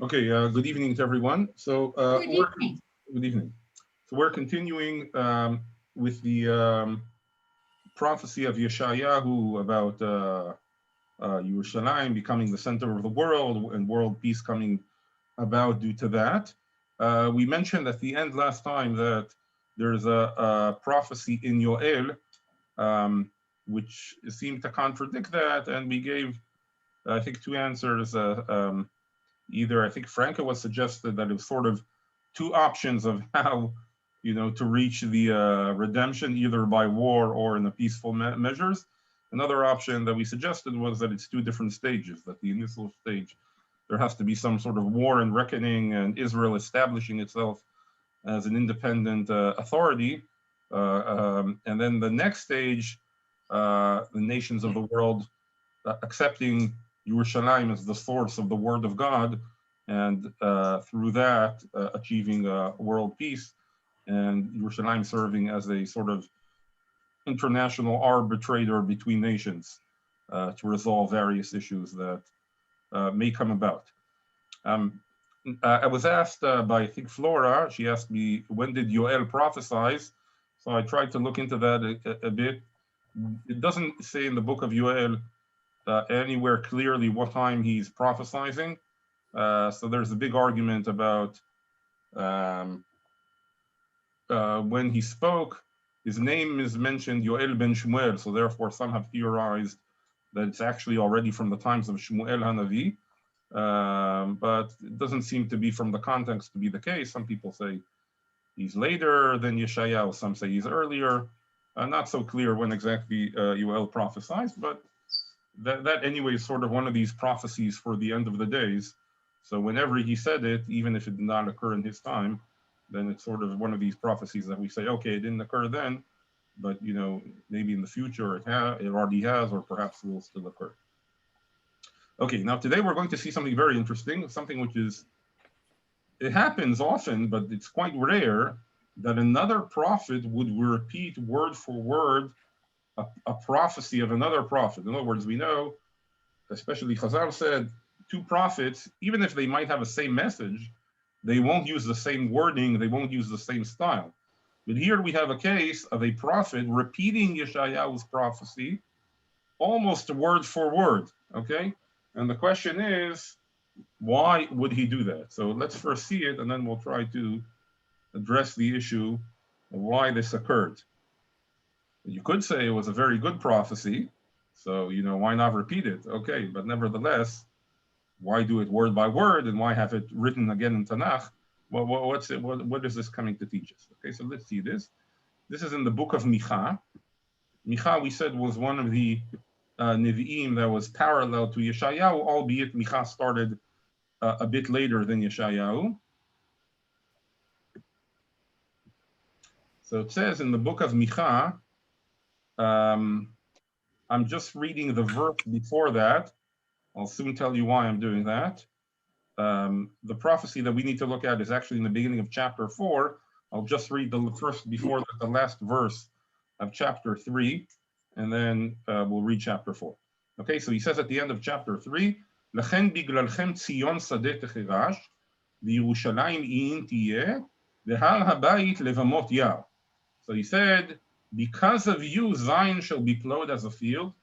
Okay, good evening to everyone. Good evening. Good evening. So we're continuing with the prophecy of Yeshayahu about Yerushalayim becoming the center of the world and world peace coming about due to that. We mentioned at the end last time that there's a prophecy in Yoel which seemed to contradict that, and we gave, I think, two answers. Either I think Franca was suggested that it was sort of two options of how, to reach the redemption, either by war or in the peaceful measures. Another option that we suggested was that it's two different stages, that the initial stage, there has to be some sort of war and reckoning and Israel establishing itself as an independent authority. And then the next stage, the nations of the world accepting Yerushalayim as the source of the word of God, and through that achieving world peace, and Yerushalayim serving as a sort of international arbitrator between nations to resolve various issues that may come about. I was asked by, I think, Flora. She asked me, when did Yoel prophesize? So I tried to look into that a bit. It doesn't say in the book of Yoel anywhere clearly what time he's prophesying. So there's a big argument about when he spoke. His name is mentioned, Yoel ben Shmuel, so therefore some have theorized that it's actually already from the times of Shmuel Hanavi, but it doesn't seem to be from the context to be the case. Some people say he's later than Yeshayahu, some say he's earlier. Not so clear when exactly Yoel prophesies, but that anyway is sort of one of these prophecies for the end of the days. So whenever he said it, even if it did not occur in his time, then it's sort of one of these prophecies that we say, okay, it didn't occur then, but maybe in the future it already has, or perhaps will still occur. Okay, now today we're going to see something very interesting, something which it happens often, but it's quite rare that another prophet would repeat word for word a prophecy of another prophet. In other words, we know, especially Chazal said, two prophets, even if they might have the same message, they won't use the same wording, they won't use the same style. But here we have a case of a prophet repeating Yeshayahu's prophecy almost word for word, okay? And the question is, why would he do that? So let's first see it, and then we'll try to address the issue of why this occurred. You could say it was a very good prophecy, so why not repeat it? Okay, but nevertheless, why do it word by word, and why have it written again in Tanakh? Well, what is this coming to teach us? Okay, so let's see this. This is in the book of Micha. Micha, we said, was one of the Nevi'im that was parallel to Yeshayahu, albeit Micha started a bit later than Yeshayahu. So it says in the book of Micha, I'm just reading the verse before that. I'll soon tell you why I'm doing that. The prophecy that we need to look at is actually in the beginning of chapter 4. I'll just read the first before the last verse of chapter 3, and then we'll read chapter 4. Okay, so he says at the end of chapter 3, L'chen biglalchem Tzion sadeh techerash, v'Yerushalayim i'in tiyeh, v'har habayit levamot yar. So he said, because of you, Zion shall be plowed as a field,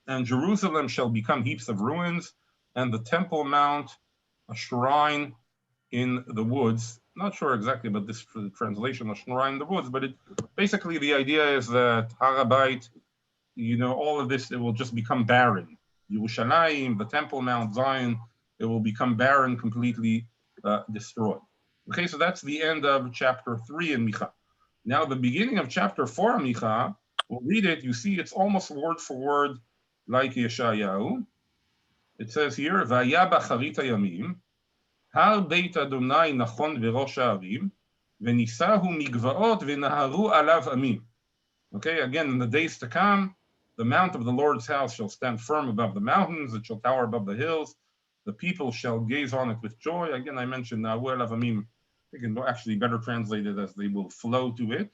and Jerusalem shall become heaps of ruins, and the Temple Mount a shrine in the woods. Not sure exactly about this translation of shrine in the woods, but basically the idea is that Har HaBayit, all of this, it will just become barren. Yerushalayim, the Temple Mount, Zion, it will become barren, completely destroyed. Okay, so that's the end of chapter 3 in Micha. Now, the beginning of chapter 4 of Micha, we'll read it. You see, it's almost word for word like Yeshayahu. It says here, Vaya b'charit hayamim, har beit Adonai nachon v'rosh ha'arim, v'nisahu migvaot v'naharu alav amim. Okay, again, in the days to come, the mount of the Lord's house shall stand firm above the mountains, it shall tower above the hills, the people shall gaze on it with joy. Again, I mentioned naharu alav amim. They can actually better translate it as they will flow to it.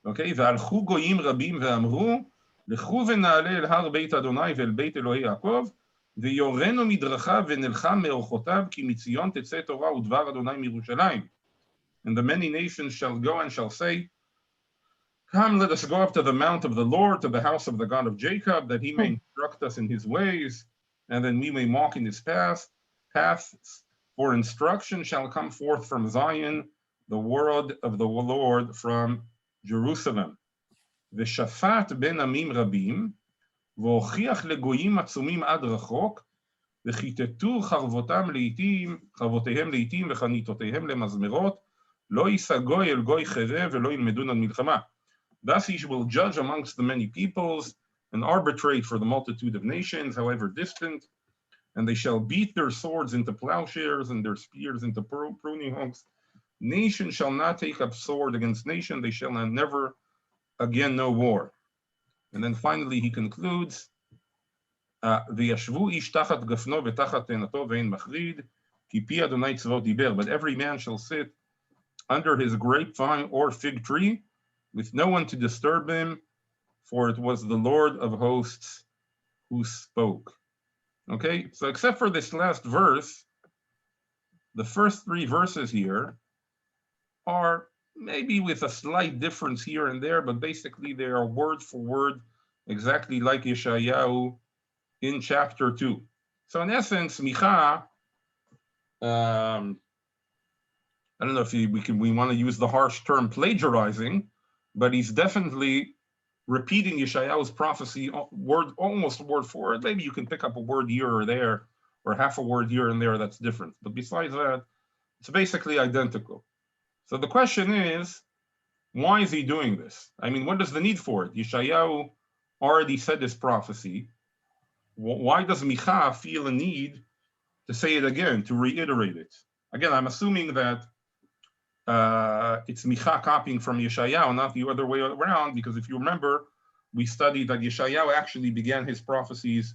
Okay, והלכו גויים רבים ואמרו, לכו ונעלה אל הר בית אדוני ואל בית אלוהי יעקב, ויורנו מדרכיו ונלחם מאורחותיו, כי מציון תצא תורה ודבר אדוני מירושלים. And the many nations shall go and shall say, come, let us go up to the mount of the Lord, to the house of the God of Jacob, that he may instruct us in his ways, and then we may walk in his paths. For instruction shall come forth from Zion, the word of the Lord from Jerusalem. ושפט בין עמים רבים, והוכיח לגויים עצומים עד רחוק, וכיתתו חרבותיהם לעתים וחניתותיהם למזמרות, לא יישא גוי אל גוי חרב ולא ילמדון על מלחמה. Thus he will judge amongst the many peoples and arbitrate for the multitude of nations, however distant, and they shall beat their swords into plowshares and their spears into pruning hooks. Nation shall not take up sword against nation, they shall never again know war. And then finally he concludes, וישבו איש תחת גפנו ותחת תאנתו ואין מחריד, כי פי אדוני צבאות דיבר. But every man shall sit under his grapevine or fig tree, with no one to disturb him, for it was the Lord of hosts who spoke. Okay, so except for this last verse, the first three verses here are maybe with a slight difference here and there, but basically they are word for word, exactly like Yeshayahu in chapter 2. So in essence, Micha, I don't know if we want to use the harsh term plagiarizing, but he's definitely repeating Yeshayahu's prophecy almost word for word. Maybe you can pick up a word here or there, or half a word here and there that's different. But besides that, it's basically identical. So the question is, why is he doing this? I mean, what is the need for it? Yeshayahu already said this prophecy. Why does Micha feel a need to say it again, to reiterate it? Again, I'm assuming that it's Micha copying from Yeshayahu, not the other way around, because if you remember, we studied that Yeshayahu actually began his prophecies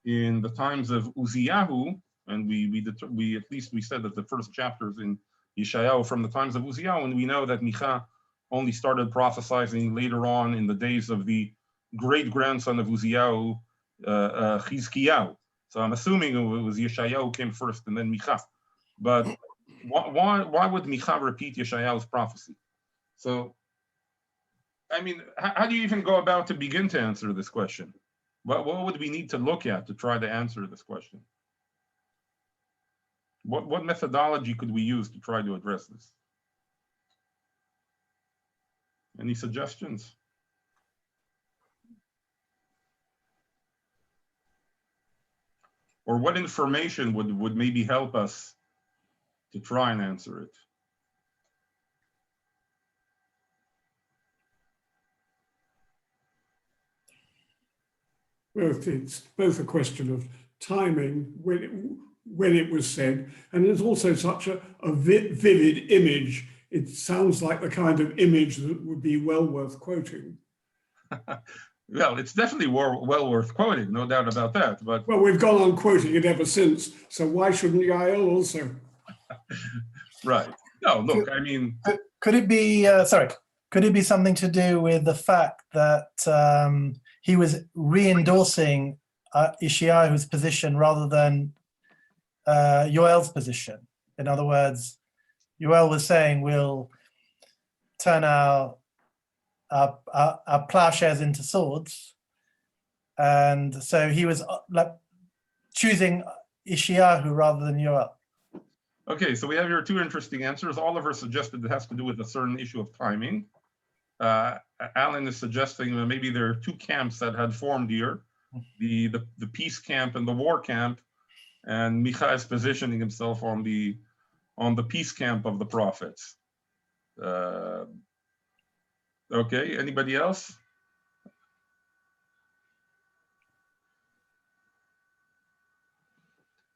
in the times of Uzziyahu, and we at least said that the first chapters in Yeshayahu from the times of Uzziyahu, and we know that Micha only started prophesying later on in the days of the great-grandson of Uzziyahu, Chizkiyahu. So I'm assuming it was Yeshayahu who came first and then Micha. But why would Micha repeat Yeshayahu's prophecy? So, I mean, how do you even go about to begin to answer this question? What would we need to look at to try to answer this question? What methodology could we use to try to address this? Any suggestions? Or what information would maybe help us to try and answer it? Well, it's both a question of timing when it was said, and there's also such a vivid image. It sounds like the kind of image that would be well worth quoting. Well, it's definitely well worth quoting, no doubt about that. But well, we've gone on quoting it ever since, so why shouldn't Yael also? Right. No, look, I mean, could it be? Could it be something to do with the fact that he was re-endorsing Yeshayahu's position rather than Yoel's position? In other words, Yoel was saying we'll turn our plowshares into swords, and so he was choosing Yeshayahu rather than Yoel. Okay, so we have here two interesting answers. Oliver suggested it has to do with a certain issue of timing. Alan is suggesting that maybe there are two camps that had formed here, the peace camp and the war camp, and Micha is positioning himself on the peace camp of the prophets. Okay, anybody else?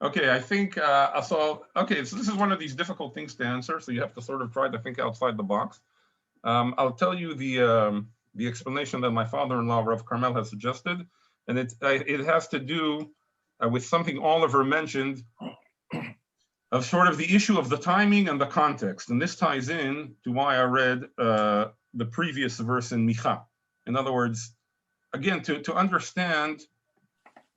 Okay, I think, so this is one of these difficult things to answer, so you have to sort of try to think outside the box. I'll tell you the explanation that my father-in-law, Rav Carmel, has suggested, and it has to do with something Oliver mentioned of sort of the issue of the timing and the context, and this ties in to why I read the previous verse in Micha. In other words, again, to understand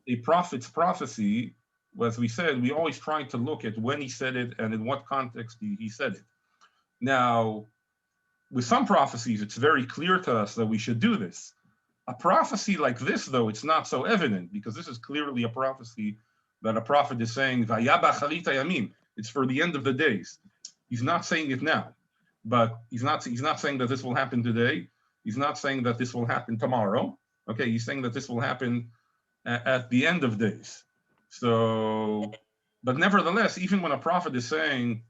a prophet's prophecy, as we said, we always try to look at when he said it and in what context he said it. Now, with some prophecies, it's very clear to us that we should do this. A prophecy like this, though, it's not so evident, because this is clearly a prophecy that a prophet is saying, "Vaya b'acharit hayamim." It's for the end of the days. He's not saying it now, but he's not saying that this will happen today. He's not saying that this will happen tomorrow. Okay, he's saying that this will happen at the end of days. So, but nevertheless, even when a prophet is saying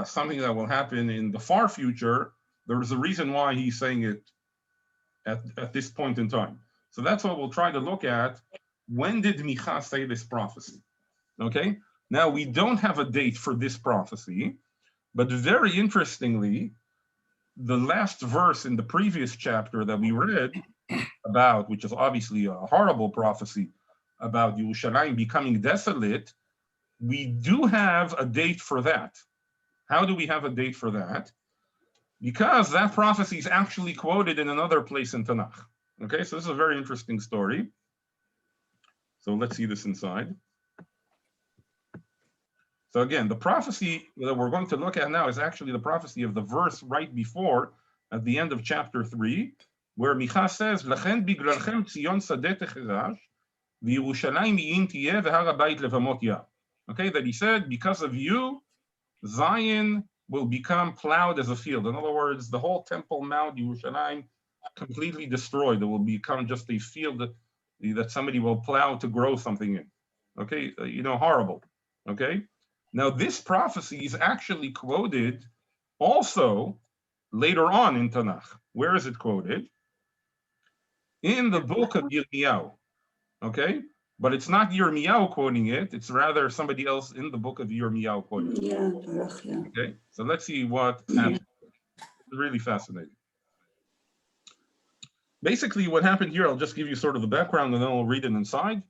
something that will happen in the far future, there is a reason why he's saying it at this point in time. So that's what we'll try to look at. When did Micha say this prophecy? Okay, now we don't have a date for this prophecy, but very interestingly, the last verse in the previous chapter that we read about, which is obviously a horrible prophecy about Yerushalayim becoming desolate, we do have a date for that. How do we have a date for that? Because that prophecy is actually quoted in another place in Tanakh. Okay, so this is a very interesting story. So let's see this inside. So again, the prophecy that we're going to look at now is actually the prophecy of the verse right before, at the end of chapter 3, where Micha says, "Lachen biglalchem Tzion sadeh techerash, v'Yerushalayim yiyin tiyeh v'har habayit levamot yah." Okay, that he said, because of you, Zion will become plowed as a field. In other words, the whole Temple Mount, Yerushalayim, completely destroyed. It will become just a field that somebody will plow to grow something in. Okay, horrible. Okay, now this prophecy is actually quoted also later on in Tanakh. Where is it quoted? In the book of Yirmiyahu. Okay, but it's not Yirmiyahu quoting it, it's rather somebody else in the book of Yirmiyahu quoting it. Yeah. Okay, so let's see what happened. It's really fascinating. Basically, what happened here, I'll just give you sort of the background and then we'll read it inside.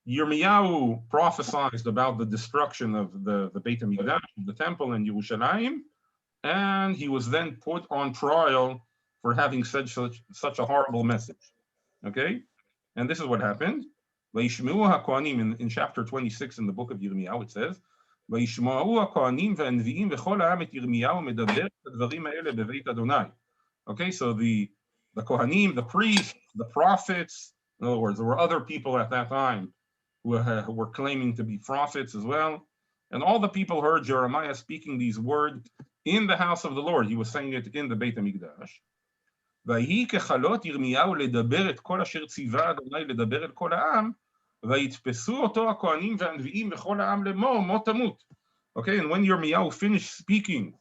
Yirmiyahu prophesied about the destruction of the Beit HaMikdash, the temple in Yerushalayim, and he was then put on trial for having said such a horrible message. Okay, and this is what happened. Vayishmeu HaKohanim in chapter 26 in the book of Yirmiyahu, it says, Vayishmeu HaKohanim v'Anvi'im v'chol ha'am et Yirmiyahu medaber et הדברים האלה בבית Adonai. Okay, so the Kohanim, the priests, the prophets, in other words, there were other people at that time who were claiming to be prophets as well. And all the people heard Jeremiah speaking these words in the house of the Lord. He was saying it in the Beit HaMikdash. ויהי ככלות ירמיהו לדבר את כל אשר ציווה אדוני לדבר אל כל העם, ויתפסו אותו הכהנים והנביאים וכל העם לאמור, מות תמות. Okay, and when Yirmiyahu finished speaking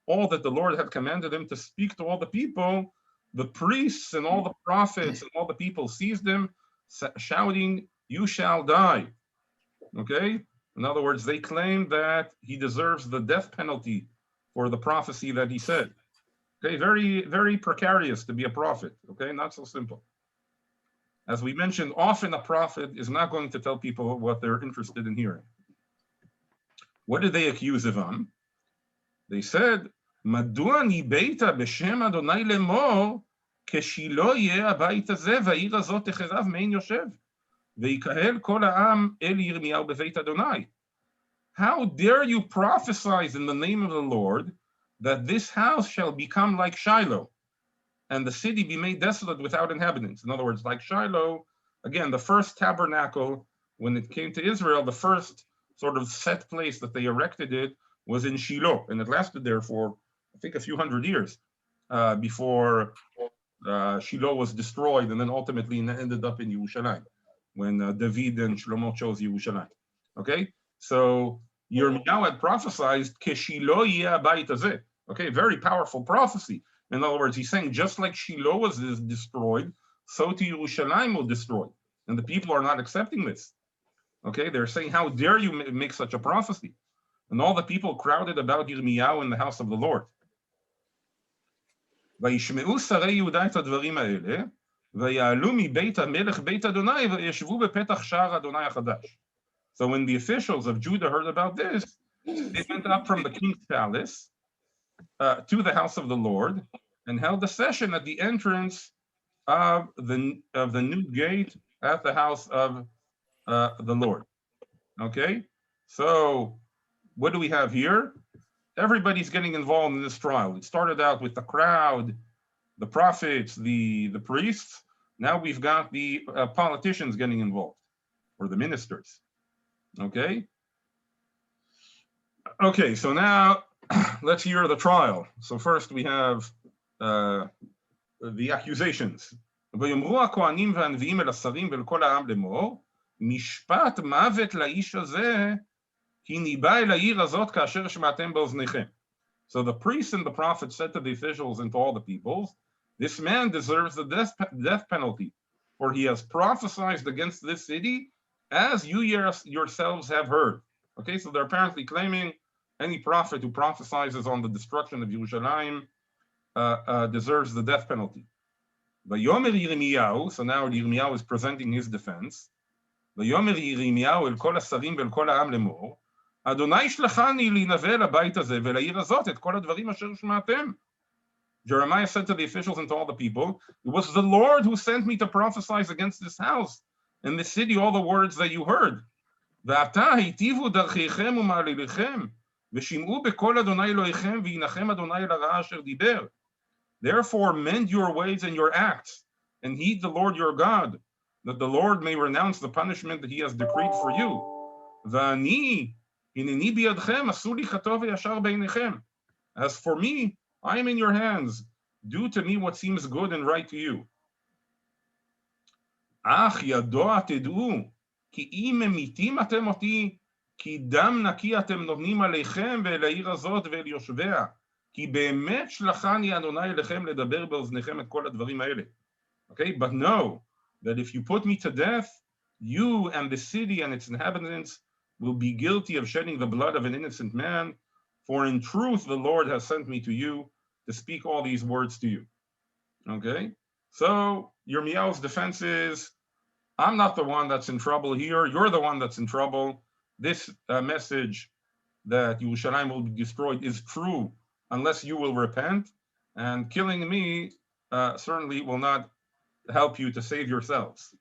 all that the Lord had commanded him to speak to all the people, the priests and all the prophets and all the people seized him, shouting, "You shall die." Okay, in other words, they claimed that he deserves the death penalty for the prophecy that he said. Okay, very, very precarious to be a prophet. Okay, not so simple. As we mentioned, often a prophet is not going to tell people what they're interested in hearing. What did they accuse of him? They said, "Madua nibeita b'shem Adonai lemor keshilo yeh habayit hazeh v'ha'ir hazot techerav mein yoshev v'yikahel kol ha'am el Yirmiyahu b'beit Adonai." How dare you prophesy in the name of the Lord that this house shall become like Shiloh, and the city be made desolate without inhabitants? In other words, like Shiloh, again, the first tabernacle, when it came to Israel, the first sort of set place that they erected it was in Shiloh, and it lasted there for, I think, a few hundred years before Shiloh was destroyed, and then ultimately ended up in Yerushalayim, when David and Shlomo chose Yerushalayim. Okay, so Yirmiyahu had prophesied, "Keshilo yeh habayit hazeh." Okay, very powerful prophecy. In other words, he's saying just like Shiloh was destroyed, so to Yerushalayim will destroy. And the people are not accepting this. Okay, they're saying, how dare you make such a prophecy? And all the people crowded about Yirmiyahu in the house of the Lord. וישמעו שרי יהודה את הדברים האלה, ויעלו מבית המלך בית אדוני, וישבו בפתח שער אדוני החדש. So when the officials of Judah heard about this, they went up from the king's palace to the house of the Lord and held a session at the entrance of the new gate at the house of the Lord. Okay, so what do we have here? Everybody's getting involved in this trial. It started out with the crowd, the prophets, the priests. Now we've got the politicians getting involved, or the ministers. Okay. Okay, so now let's hear the trial. So first we have the accusations. ויאמרו הכהנים והנביאים אל השרים ואל כל העם לאמור, משפט מוות לאיש הזה, כי ניבא אל העיר הזאת כאשר שמעתם באוזניכם. So the priests and the prophets said to the officials and to all the peoples, this man deserves the death penalty, for he has prophesied against this city, as you yourselves have heard. Okay, so they're apparently claiming any prophet who prophesies on the destruction of Yerushalayim deserves the death penalty. Vayomer Yirmiyahu, so now Yirmiyahu is presenting his defense. Vayomer Yirmiyahu el kol hasarim ve'el kol ha'am lemor, Adonai shlachani linaveh לבית הזה ולעיר הזאת את כל הדברים אשר שמעתם. Jeremiah said to the officials and to all the people, it was the Lord who sent me to prophesy against this house and this city all the words that you heard. ועתה היטיבו דרכיכם ומעלליכם, ושמעו בקול אדוני אלוהיכם, וינחם אדוני אל הרעה אשר דיבר. Therefore mend your ways and your acts, and heed the Lord your God, that the Lord may renounce the punishment that he has decreed for you. ואני, הנני בידכם, עשו לי חטוא וישר בעיניכם. As for me, I am in your hands. Do to me what seems good and right to you. אך ידוע תדעו, כי אם ממיתים אתם אותי, כי דם נקי אתם נותנים עליכם ואל העיר הזאת ואל יושביה, כי באמת שלחני אדוני אליכם לדבר באוזניכם את כל הדברים האלה. Okay, but know that if you put me to death, you and the city and its inhabitants will be guilty of shedding the blood of an innocent man, for in truth the Lord has sent me to you to speak all these words to you. Okay, so Yirmiyahu's defense is, I'm not the one that's in trouble here, you're the one that's in trouble. This message that Yerushalayim will be destroyed is true unless you will repent, and killing me certainly will not help you to save yourselves.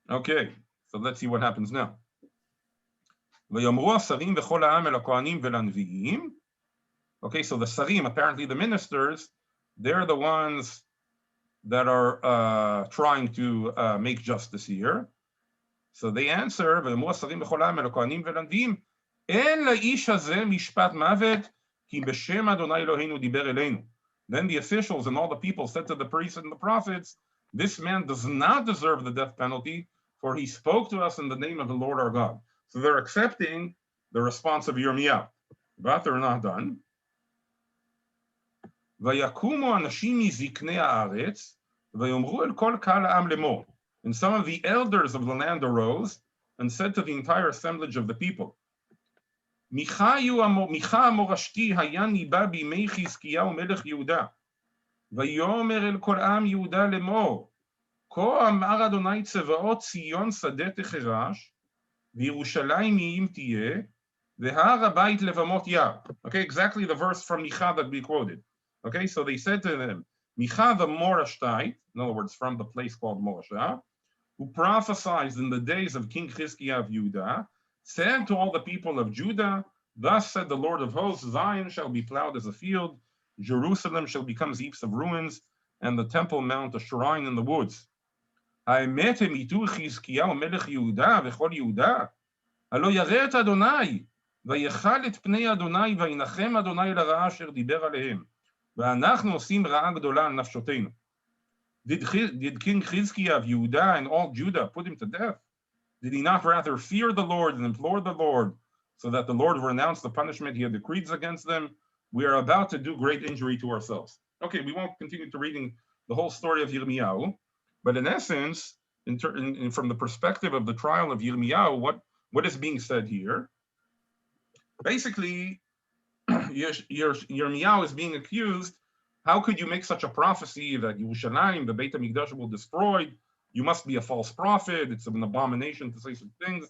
Okay, so let's see what happens now. ויאמרו השרים וכל העם אל הכהנים ולנביאים. Okay, so the sarim, apparently the ministers, they're the ones that are trying to make justice here. So they answer, ויאמרו השרים וכל העם אל הכהנים ולנביאים, אין לאיש הזה משפט מוות, כי בשם אדוני אלוהינו דיבר אלינו. Then the officials and all the people said to the priests and the prophets, this man does not deserve the death penalty, for he spoke to us in the name of the Lord our God. So they're accepting the response of Yirmiyahu, but they're not done. ויקומו אנשים מזקני הארץ, ויאמרו אל כל קהל העם לאמור. And some of the elders of the land arose and said to the entire assemblage of the people, מיכה המורשתי היה ניבא בימי חזקיהו מלך יהודה, ויאמר אל כל עם יהודה לאמור, כה אמר אדוני צבאות ציון שדה תחרש, וירושלים אם תהיה, והר הבית לבמות יער. Okay, exactly the verse from Micha that we quoted. Okay, so they said to them, Micha the Morashtite, in other words, from the place called Morashah, who prophesied in the days of King Chizkiah of Judah, said to all the people of Judah, thus said the Lord of hosts, Zion shall be plowed as a field, Jerusalem shall become heaps of ruins, and the temple mount a shrine in the woods. האמת הם יטו חזקיהו מלך יהודה וכל יהודה, הלא ירא את אדוני, ויחל את פני אדוני, וינחם אדוני לרעה אשר דיבר עליהם, ואנחנו עושים רעה גדולה על נפשותינו. Did King Chizkiah of Judah and all Judah put him to death? Did he not rather fear the Lord and implore the Lord, so that the Lord renounced the punishment he had decreed against them? We are about to do great injury to ourselves. Okay, we won't continue to reading the whole story of Yirmiyahu, but in essence, from the perspective of the trial of Yirmiyahu, what is being said here? Basically, Yirmiyahu is being accused, how could you make such a prophecy that Yerushalayim, the Beit HaMikdash, will be destroyed? You must be a false prophet. It's an abomination to say such things.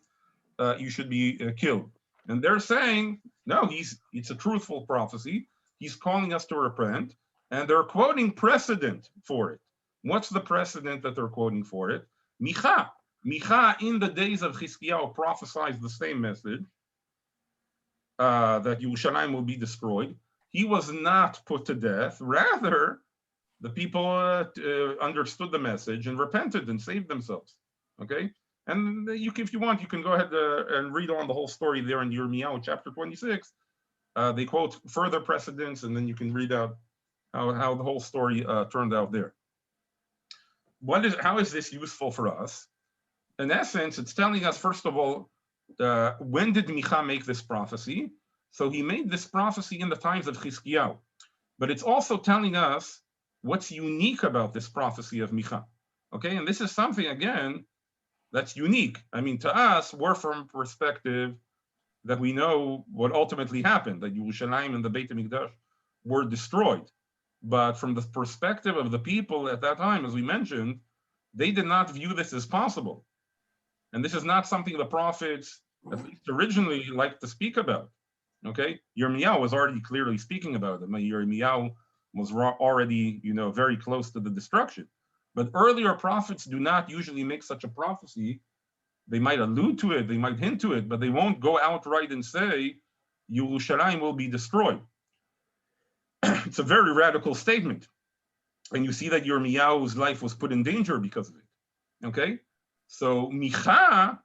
You should be killed. And they're saying, no, it's a truthful prophecy. He's calling us to repent. And they're quoting precedent for it. What's the precedent that they're quoting for it? Micha. Micha, in the days of Chizkiyahu, prophesied the same message, that Yerushalayim will be destroyed. He was not put to death. Rather, the people understood the message and repented and saved themselves. Okay? And if you want, you can go ahead and read on the whole story there in Yirmiyahu chapter 26. They quote further precedents, and then you can read out how the whole story turned out there. How is this useful for us? In essence, it's telling us, first of all, when did Micha make this prophecy? So he made this prophecy in the times of Chizkiyahu. But it's also telling us what's unique about this prophecy of Micha. Okay, and this is something, again, that's unique. I mean, to us, we're from perspective that we know what ultimately happened, that Yerushalayim and the Beit HaMikdash were destroyed. But from the perspective of the people at that time, as we mentioned, they did not view this as possible. And this is not something the prophets, at least originally, liked to speak about. Okay, Yirmiyahu was already clearly speaking about it. Yirmiyahu was already, very close to the destruction. But earlier prophets do not usually make such a prophecy. They might allude to it, they might hint to it, but they won't go outright and say, Yerushalayim will be destroyed. It's a very radical statement. And you see that Yirmiyahu's life was put in danger because of it. Okay? So Micha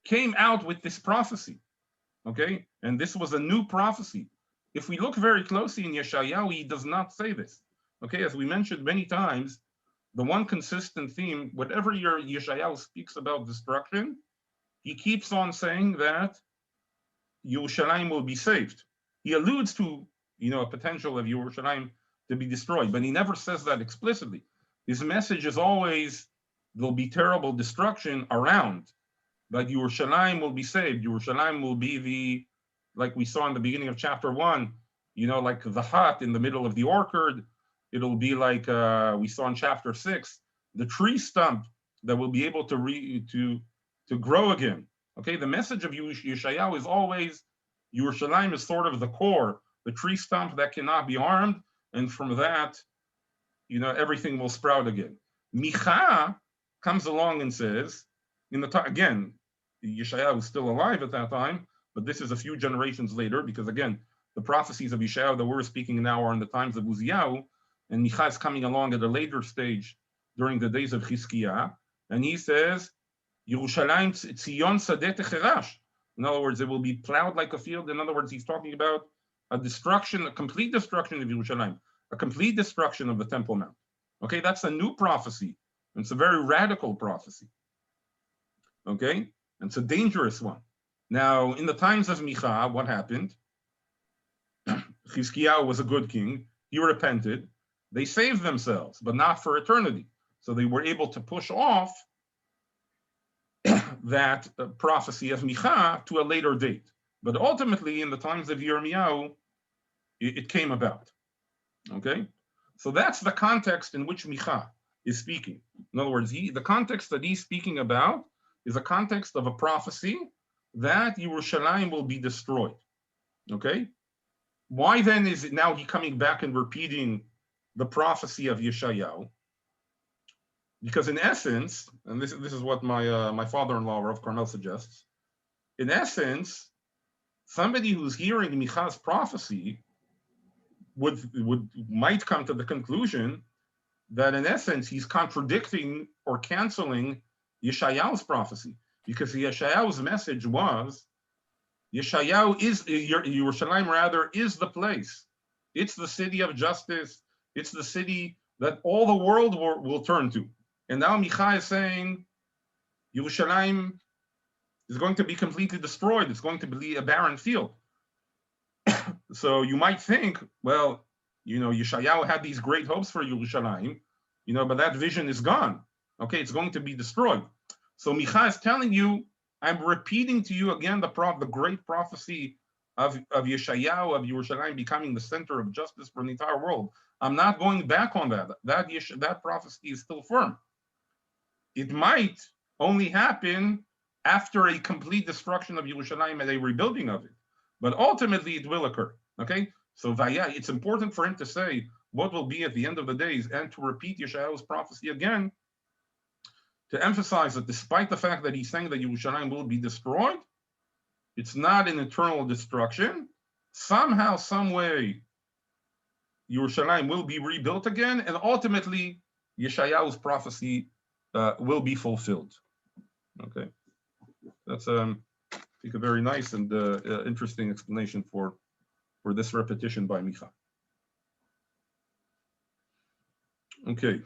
came out with this prophecy. Okay? And this was a new prophecy. If we look very closely in Yeshayahu, he does not say this. Okay? As we mentioned many times, the one consistent theme, whatever Yeshayahu speaks about destruction, he keeps on saying that Yerushalayim will be saved. He alludes to, a potential of Yerushalayim to be destroyed, but he never says that explicitly. His message is always, there'll be terrible destruction around, but Yerushalayim will be saved. Yerushalayim will be like we saw in the beginning of chapter 1, like the hut in the middle of the orchard. It'll be like we saw in chapter 6, the tree stump that will be able to grow again. Okay, the message of Yeshayahu is always Yerushalayim is sort of the core, the tree stump that cannot be harmed, and from that, everything will sprout again. Micha comes along and says, again, Yeshayahu was still alive at that time, but this is a few generations later, because again, the prophecies of Yeshayahu that we're speaking now are in the times of Uzziyahu, and Micha is coming along at a later stage during the days of Chizkiah, and he says, Yerushalayim Tzion Sadeh Techerash. In other words, it will be plowed like a field. In other words, he's talking about a complete destruction of Yerushalayim, a complete destruction of the Temple Mount. Okay, that's a new prophecy. And it's a very radical prophecy. Okay, and it's a dangerous one. Now, in the times of Micha, what happened? Chizkiyahu was a good king. He repented. They saved themselves, but not for eternity. So they were able to push off that prophecy of Micha to a later date. But ultimately, in the times of Yirmiyahu, it came about. Okay? So that's the context in which Micha is speaking. In other words, the context that he's speaking about is a context of a prophecy that Yerushalayim will be destroyed. Okay? Why then is it now he coming back and repeating the prophecy of Yeshayahu? Because in essence, and this is what my father-in-law, Rav Carmel, suggests, in essence, somebody who's hearing Micha's prophecy might come to the conclusion that in essence he's contradicting or canceling Yeshayahu's prophecy, because Yeshayahu's message was Yeshayahu is Yerushalayim rather is the place. It's the city of justice. It's the city that all the world will turn to. And now Micha is saying Yerushalayim is going to be completely destroyed. It's going to be a barren field. So you might think, well, Yeshayahu had these great hopes for Yerushalayim, but that vision is gone. Okay, it's going to be destroyed. So Micha is telling you, I'm repeating to you again the great prophecy of Yeshayahu, of Yerushalayim becoming the center of justice for the entire world. I'm not going back on that. That prophecy is still firm. It might only happen after a complete destruction of Yerushalayim and a rebuilding of it. But ultimately, it will occur. Okay? So it's important for him to say what will be at the end of the days and to repeat Yeshayahu's prophecy again, to emphasize that despite the fact that he's saying that Yerushalayim will be destroyed, it's not an eternal destruction. Somehow, some way, Yerushalayim will be rebuilt again, and ultimately, Yeshayahu's prophecy will be fulfilled. Okay, that's I think a very nice and interesting explanation for this repetition by Micha. Okay.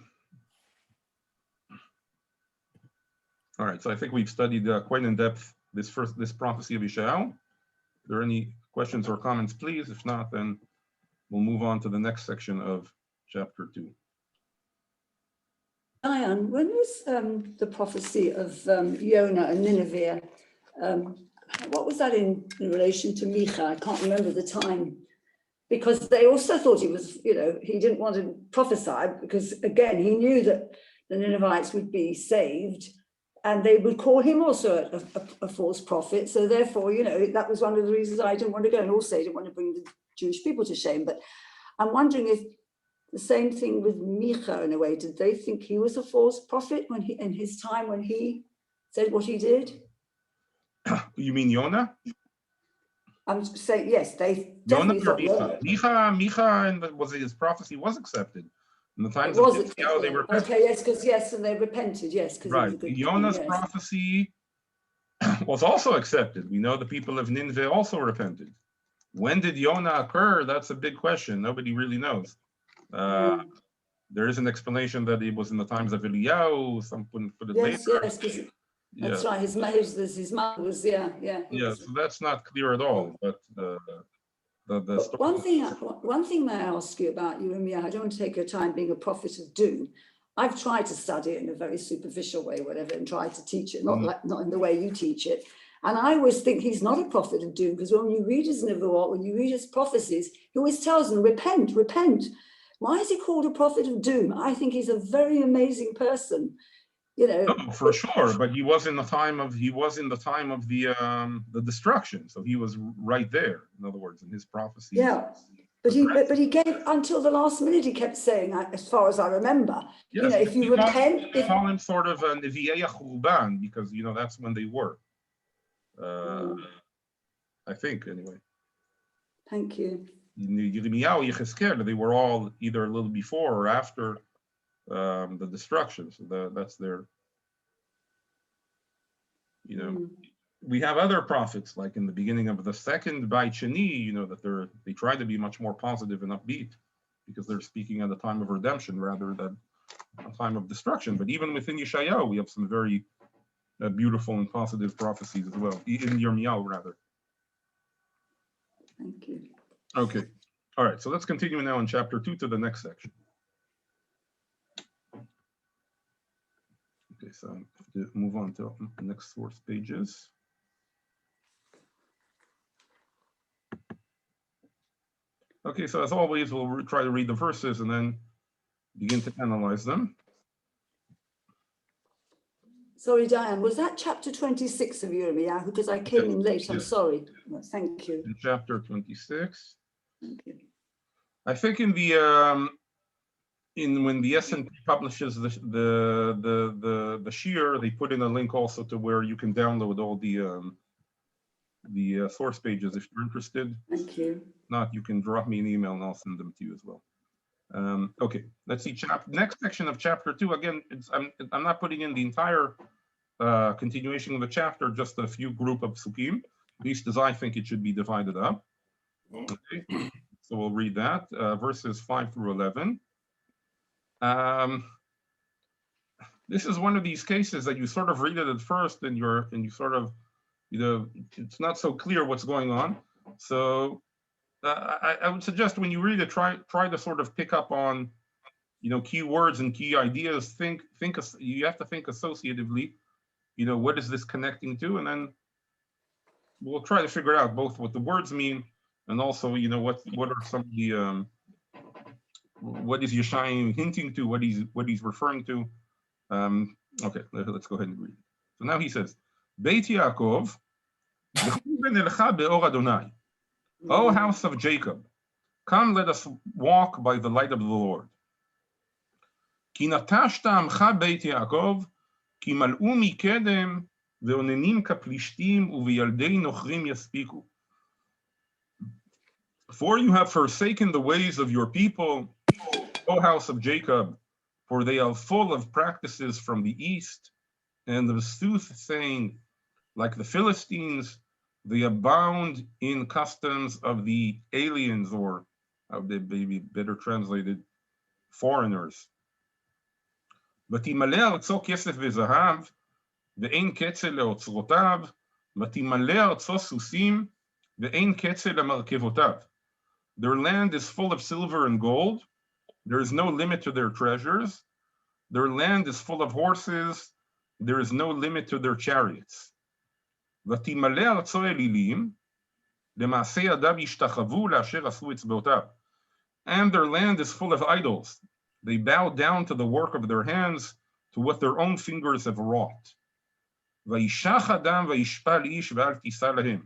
All right, so I think we've studied quite in depth this prophecy of Yeshayahu. If there are any questions or comments, please. If not, then we'll move on to the next section of chapter 2. Diane, when was the prophecy of Yonah and Nineveh? What was that in relation to Micha? I can't remember the time. Because they also thought he was, he didn't want to prophesy because, again, he knew that the Ninevites would be saved and they would call him also a false prophet. So therefore, that was one of the reasons I didn't want to go, and also I didn't want to bring the Jewish people to shame. But I'm wondering if the same thing with Micha in a way, did they think he was a false prophet when in his time when he said what he did? You mean Yonah? I'm saying, yes, they definitely thought Micha and his prophecy was accepted. In the times of Yeshayahu, they repented. Okay, yes, and they repented, yes. Right. Yonah's prophecy was also accepted. We know the people of Nineveh also repented. When did Yonah occur? That's a big question. Nobody really knows. There is an explanation that it was in the times of Eliyahu. Some put it later. Yes. That's right. His mother was, yeah. Yeah, so that's not clear at all. But the story. One thing may I ask you about you and me? I don't want to take your time being a prophet of doom. I've tried to study it in a very superficial way, whatever, and tried to teach it, not in the way you teach it. And I always think he's not a prophet of doom, because when you read his Nevuot, when you read his prophecies, he always tells them, repent. Why is he called a prophet of doom? I think he's a very amazing person. No, for sure, but he was in the time of the destruction, so he was right there. In other words, in his prophecy. Yeah, but he gave until the last minute. He kept saying, as far as I remember, yes, if you repent, call him sort of a Yeshayahu, because that's when they were. I think anyway. Thank you. Yirmiyahu, Yechezkel, they were all either a little before or after the destruction, so that's their. We have other prophets, like in the beginning of the second Beit Sheni, that they try to be much more positive and upbeat, because they're speaking at a time of redemption rather than a time of destruction. But even within Yeshayahu, we have some very beautiful and positive prophecies as well, in Yirmiyahu rather. Thank you. Okay, all right, so let's continue now in chapter 2 to the next section. Okay, so I have to move on to the next source pages. Okay, so as always, we'll try to read the verses and then begin to analyze them. Sorry, Diane, was that chapter 26 of Yirmiyahu? Because I came in late, I'm sorry. No, thank you. In chapter 26. Thank you. I think in the when the S&P publishes the shear, they put in a link also to where you can download all the source pages if you're interested. Thank you. If not, you can drop me an email and I'll send them to you as well. Okay, let's see. Next section of chapter 2. Again, I'm not putting in the entire continuation of the chapter, just a few group of psukim, at least as I think it should be divided up. Okay, so we'll read that, verses 5 through 11. This is one of these cases that you sort of read it at first and you sort of, it's not so clear what's going on. So I would suggest when you read it, try to sort of pick up on, key words and key ideas. You have to think associatively, what is this connecting to? And then we'll try to figure out both what the words mean and also, what are some of the, what is Yeshayahu hinting to, what he's referring to. Okay, let's go ahead and read. So now he says, Beit Yaakov, O house of Jacob, come, let us walk by the light of the Lord. Ki natashta amcha Beit Yaakov, כי מלאו מקדם ואוננים כפלישתים ובילדי נוכרים יספיקו. For you have forsaken the ways of your people, O house of Jacob, for they are full of practices from the east, and of soothsaying like the Philistines. They abound in customs of the aliens, or they may be better translated, foreigners. ותמלא ארצו כסף וזהב, ואין קצה לאוצרותיו, ותמלא ארצו סוסים, ואין קצה למרכבותיו. Their land is full of silver and gold. There is no limit to their treasures. Their land is full of horses. There is no limit to their chariots. ותמלא ארצו אלילים, למעשה ידיו ישתחוו לאשר עשו אצבעותיו. And their land is full of idols. They bow down to the work of their hands, to what their own fingers have wrought. וישח אדם וישפל איש ואל תישא להם.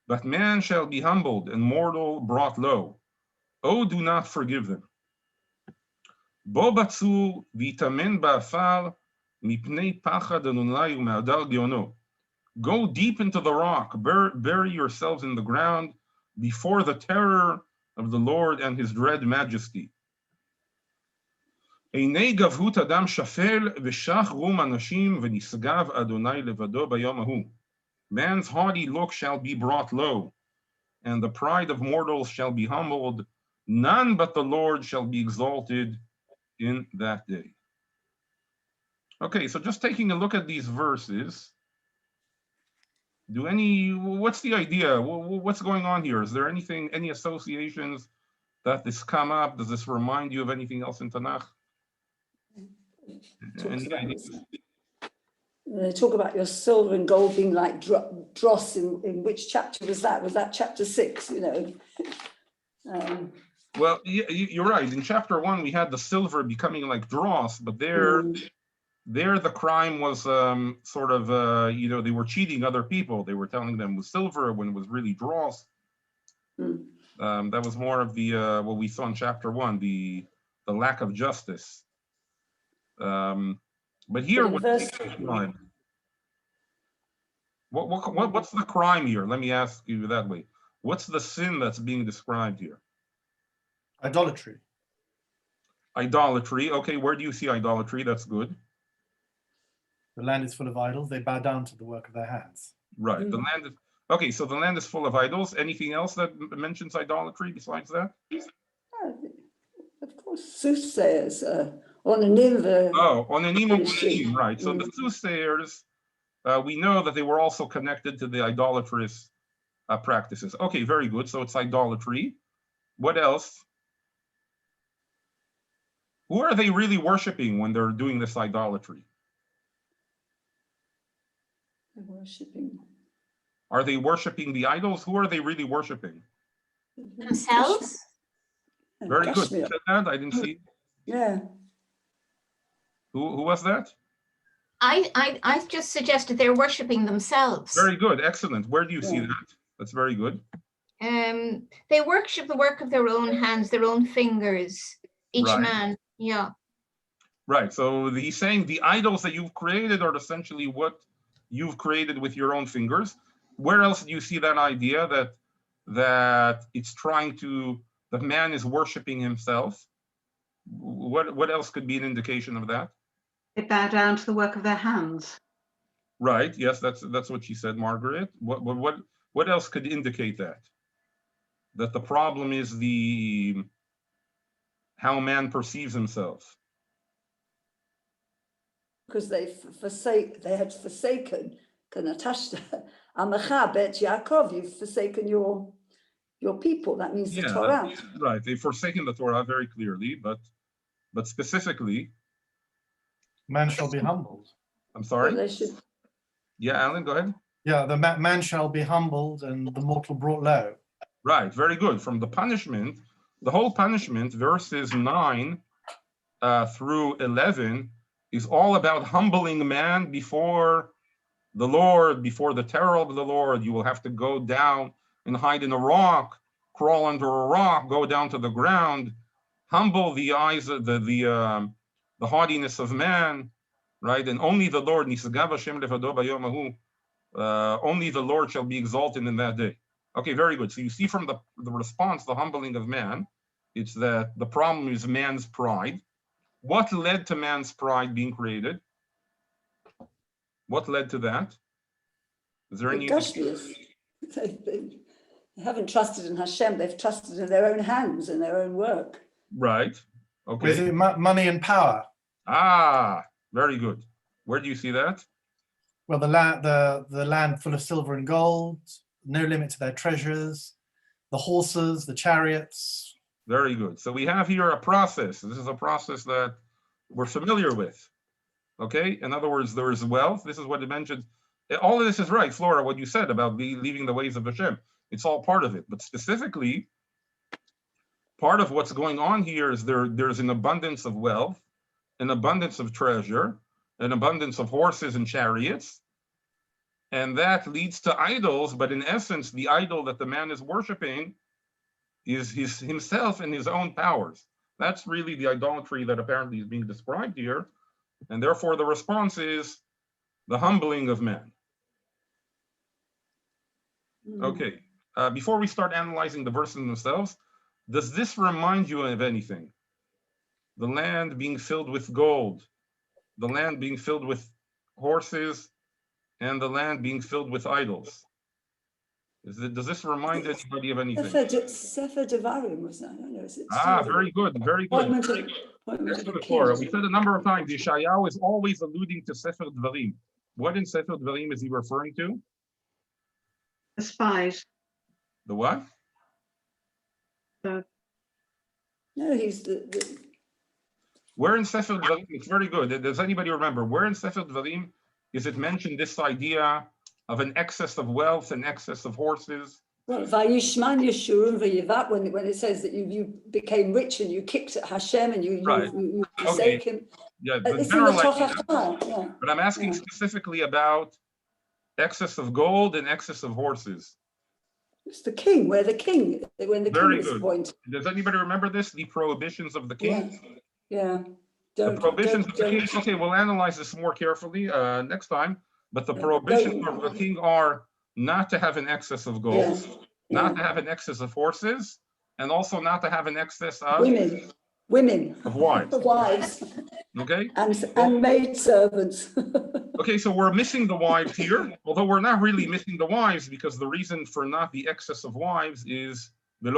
But man shall be humbled and mortal brought low. Oh, do not forgive them. בו בצור ויתאמן באפר, מפני פחד אדוני ומהדר גאונו. Go deep into the rock, bury yourselves in the ground, before the terror of the Lord and his dread majesty. עיני גבהות אדם שפל, ושח רום אנשים, ונשגב אדוני לבדו ביום ההוא. Man's haughty look shall be brought low, and the pride of mortals shall be humbled. None but the Lord shall be exalted in that day. Okay, so just taking a look at these verses, what's the idea? What's going on here? Is there any associations that this come up? Does this remind you of anything else in Tanakh? They talk about your silver and gold being like dross. In which chapter was that? Was that chapter 6? You know. Well, you're right. In chapter 1, we had the silver becoming like dross, but there the crime was sort of they were cheating other people. They were telling them it was silver when it was really dross. That was more of the what we saw in chapter 1, the lack of justice. But here, what's the crime? What's the crime here? Let me ask you that way. What's the sin that's being described here? Idolatry. Idolatry. Okay, where do you see idolatry? That's good. The land is full of idols. They bow down to the work of their hands. Right. The land is okay. So the land is full of idols. Anything else that mentions idolatry besides that? Of course, soothsayers. Onanim. Onanim, right. So the soothsayers, we know that they were also connected to the idolatrous practices. Okay, very good. So it's idolatry. What else? Who are they really worshiping when they're doing this idolatry? Are they worshiping the idols? Who are they really worshiping? Themselves. Very good. You said that? I didn't see. Yeah. Who was that? I just suggested they're worshiping themselves. Very good. Excellent. Where do you see that? That's very good. They worship the work of their own hands, their own fingers, each man. Yeah. Right. So he's saying the idols that you've created are essentially what you've created with your own fingers. Where else do you see that idea that it's trying to, that man is worshiping himself? What else could be an indication of that? They bow down to the work of their hands. Right. Yes, that's what she said, Margaret. What else could indicate that? That the problem is how man perceives himself. Because they had forsaken Kanatashta, Amacha Bet Yaakov, you've forsaken your people. That means the Torah. Right. They've forsaken the Torah very clearly, but specifically, man shall be humbled. I'm sorry. They should. Yeah, Alan, go ahead. Yeah, the man shall be humbled and the mortal brought low. Right, very good. From the punishment, the whole punishment, verses 9 through 11, is all about humbling man before the Lord, before the terror of the Lord. You will have to go down and hide in a rock, crawl under a rock, go down to the ground, humble the eyes of the haughtiness of man, right? And only the Lord, Nisagav Hashem levado bayom hahu, only the Lord shall be exalted in that day. Okay, very good. So you see from the response, the humbling of man, it's that the problem is man's pride. What led to man's pride being created? What led to that? Is there any? They haven't trusted in Hashem. They've trusted in their own hands and their own work. Right. Okay. Is it money and power? Ah, very good. Where do you see that? Well, the land full of silver and gold, no limit to their treasures, the horses, the chariots. Very good. So we have here a process. This is a process that we're familiar with. Okay. In other words, there is wealth. This is what it mentioned. All of this is right, Flora, what you said about leaving the ways of Hashem. It's all part of it. But specifically, part of what's going on here is there's an abundance of wealth, an abundance of treasure, an abundance of horses and chariots. And that leads to idols. But in essence, the idol that the man is worshiping is himself and his own powers. That's really the idolatry that apparently is being described here. And therefore, the response is the humbling of man. Okay, before we start analyzing the verses themselves, does this remind you of anything? The land being filled with gold, the land being filled with horses, and the land being filled with idols. Does this remind anybody of anything? Sefer Devarim was that? I don't know. Is it Very good, very good. We said a number of times, Yeshayahu is always alluding to Sefer Devarim. What in Sefer Devarim is he referring to? The spies. The what? No, he's the Where in Sefer Devarim, it's very good. Does anybody remember, where in Sefer Devarim is it mentioned this idea of an excess of wealth, an excess of horses? Well, Vayishman Yeshurun Vayivat, when it says that you became rich and you kicked at Hashem and you forsake him. Yeah, It's in the Torah. Yeah. But I'm asking specifically about excess of gold and excess of horses. It's the king, when the king is appointed. Does anybody remember this? The prohibitions of the king? Yeah. The prohibitions of the king. Okay, we'll analyze this more carefully next time. But the prohibitions of the king are not to have an excess of gold, not to have an excess of horses, and also not to have an excess of women, of wives. Okay. And maid servants. Okay, so we're missing the wives here, although we're not really missing the wives, because the reason for not the excess of wives is that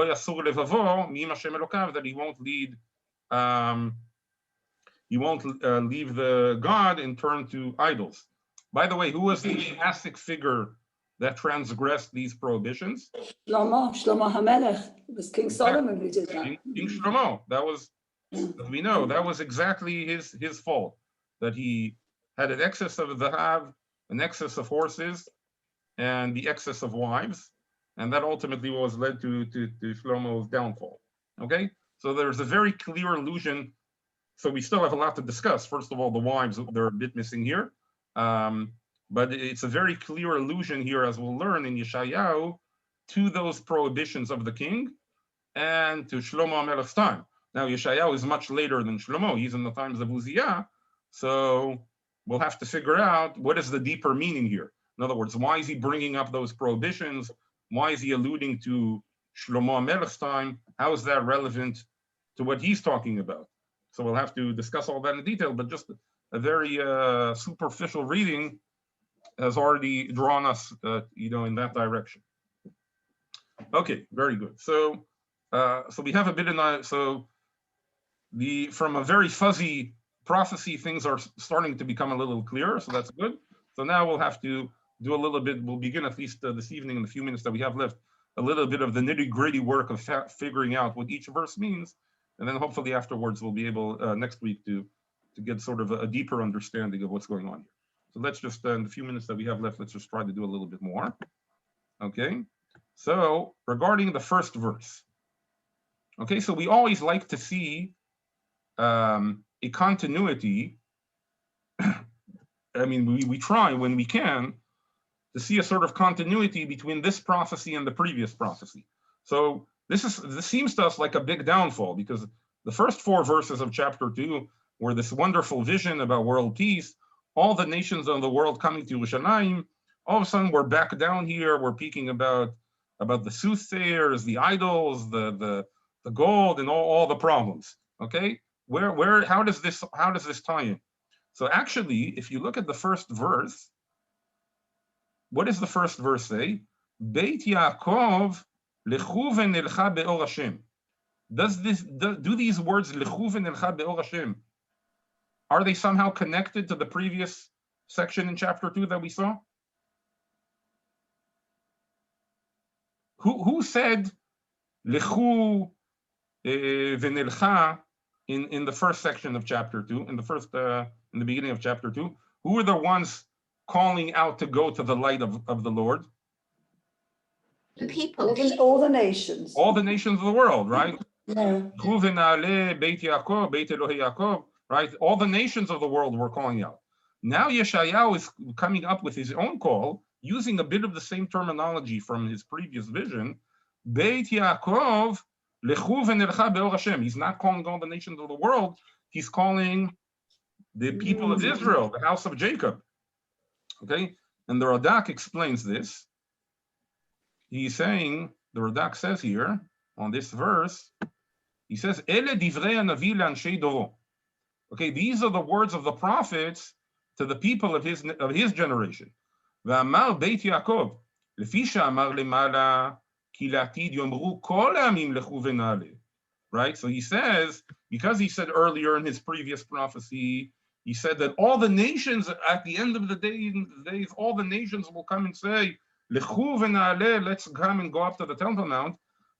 he won't leave the God and turn to idols. By the way, who was the monastic figure that transgressed these prohibitions? Shlomo HaMelech. It was King Solomon who did that. King Shlomo. That was, as we know, that was exactly his fault, that he had an excess of zahav, an excess of horses, and the excess of wives, and that ultimately was led to Shlomo's downfall. Okay, so there's a very clear allusion. So we still have a lot to discuss. First of all, the wives, they're a bit missing here. But it's a very clear allusion here, as we'll learn in Yeshayahu, to those prohibitions of the king and to Shlomo HaMelech's time. Now, Yeshayahu is much later than Shlomo. He's in the times of Uzziah. So we'll have to figure out what is the deeper meaning here. In other words, why is he bringing up those prohibitions? Why is he alluding to Shlomo HaMelech's time? How is that relevant to what he's talking about? So we'll have to discuss all that in detail, but just a very superficial reading has already drawn us, in that direction. Okay, very good. So, so we have a bit from a very fuzzy prophecy, things are starting to become a little clearer. So that's good. So now we'll have to do a little bit. We'll begin at least this evening in the few minutes that we have left, a little bit of the nitty-gritty work of figuring out what each verse means, and then hopefully afterwards we'll be able next week to get sort of a deeper understanding of what's going on here. So let's just, in the few minutes that we have left, let's just try to do a little bit more. Okay, so regarding the first verse. Okay, so we always like to see a continuity. I mean, we try when we can to see a sort of continuity between this prophecy and the previous prophecy. So this seems to us like a big downfall, because the first 4 verses of chapter 2 were this wonderful vision about world peace. all the nations of the world coming to Yerushalayim. All of a sudden, we're back down here. We're speaking about the soothsayers, the idols, the gold, and all the problems. Okay, how does this tie in? So actually, if you look at the first verse, what does the first verse say? Beit Yaakov lechu v'nelcha be'or Hashem. Do these words lechu v'nelcha be'or Hashem, are they somehow connected to the previous section in chapter 2 that we saw? Who said lechu v'nelcha in the first section of chapter 2, in the beginning of chapter 2? Who were the ones calling out to go to the light of the Lord? The people. All the nations. All the nations of the world, right? Yeah. Beit Yaakov, Beit Elohei Yaakov, right? All the nations of the world were calling out. Now Yeshayahu is coming up with his own call, using a bit of the same terminology from his previous vision. Beit Yaakov, lechu v'nelcha be'or Hashem. He's not calling all the nations of the world. He's calling the people of Israel, the house of Jacob. Okay, and the Radak explains this. He's saying, the Radak says here on this verse, he says, "Ele divrei hanavi le'anshei doro." Okay, these are the words of the prophets to the people of his generation. V'amar Beit Yaakov, lefi she'amar lemala ki la'atid yomru kol ha'amim lechu v'na'aleh. Right, so he says, because he said earlier in his previous prophecy, he said that all the nations at the end of the days, all the nations will come and say, "Lechu v'na'aleh," let's come and go up to the Temple Mount.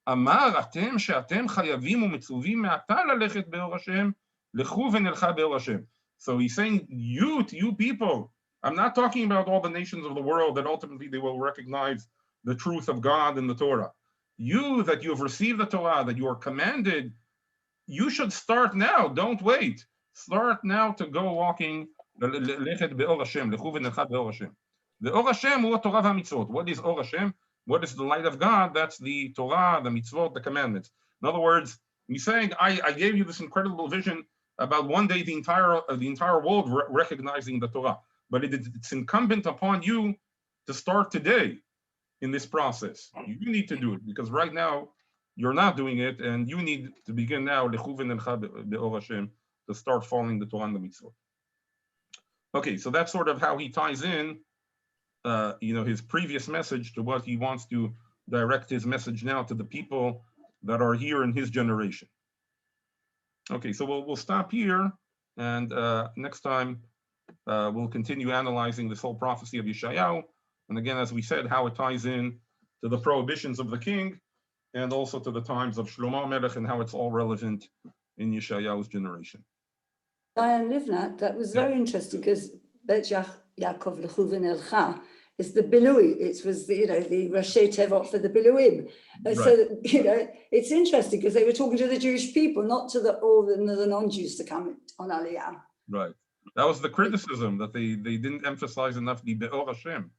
Amar atem she'atem chayavim u'mitzuvim me'ata lalechet be'or Hashem, lechu v'nelcha be'or Hashem. So he's saying, you people, I'm not talking about all the nations of the world that ultimately they will recognize the truth of God and the Torah. You that you have received the Torah, that you are commanded, you should start now. Don't wait. Start now to go walking. Lechet be'or Hashem, lechu v'nelcha be'or Hashem. The Or Hashem hu Torah v'mitzvot. What is Or Hashem? What is the light of God? That's the Torah, the mitzvot, the commandments. In other words, he's saying, I gave you this incredible vision about one day the entire world recognizing the Torah. But it's incumbent upon you to start today in this process. You need to do it, because right now you're not doing it, and you need to begin now lechu v'nelcha be'or Hashem, to start following the Torah and the mitzvot. Okay, so that's sort of how he ties in his previous message to what he wants to direct his message now to the people that are here in his generation. Okay, so we'll stop here, and next time we'll continue analyzing this whole prophecy of Yeshayahu, and again, as we said, how it ties in to the prohibitions of the king, and also to the times of Shlomo Melech, and how it's all relevant in Yeshayahu's generation. Diane Livnat, that was very interesting, because Beit Yaakov lechu v'nelcha is the Bilui. It was the Rashi Tevot for the Biluim. Right. So it's interesting because they were talking to the Jewish people, not to all the non-Jews to come on Aliyah. Right. That was the criticism, that they didn't emphasize enough the Be'or Hashem.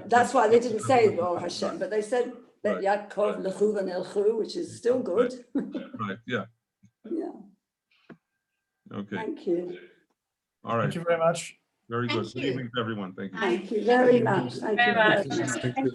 That's why they didn't say Be'or Hashem, but they said Beit Yaakov lechu v'nelchu, which is still good. Right. Yeah. Yeah. Okay. Thank you. All right. Thank you very much. Very good. Thank Good you. evening to everyone. Thank you. Thank you very much. Thank you very much.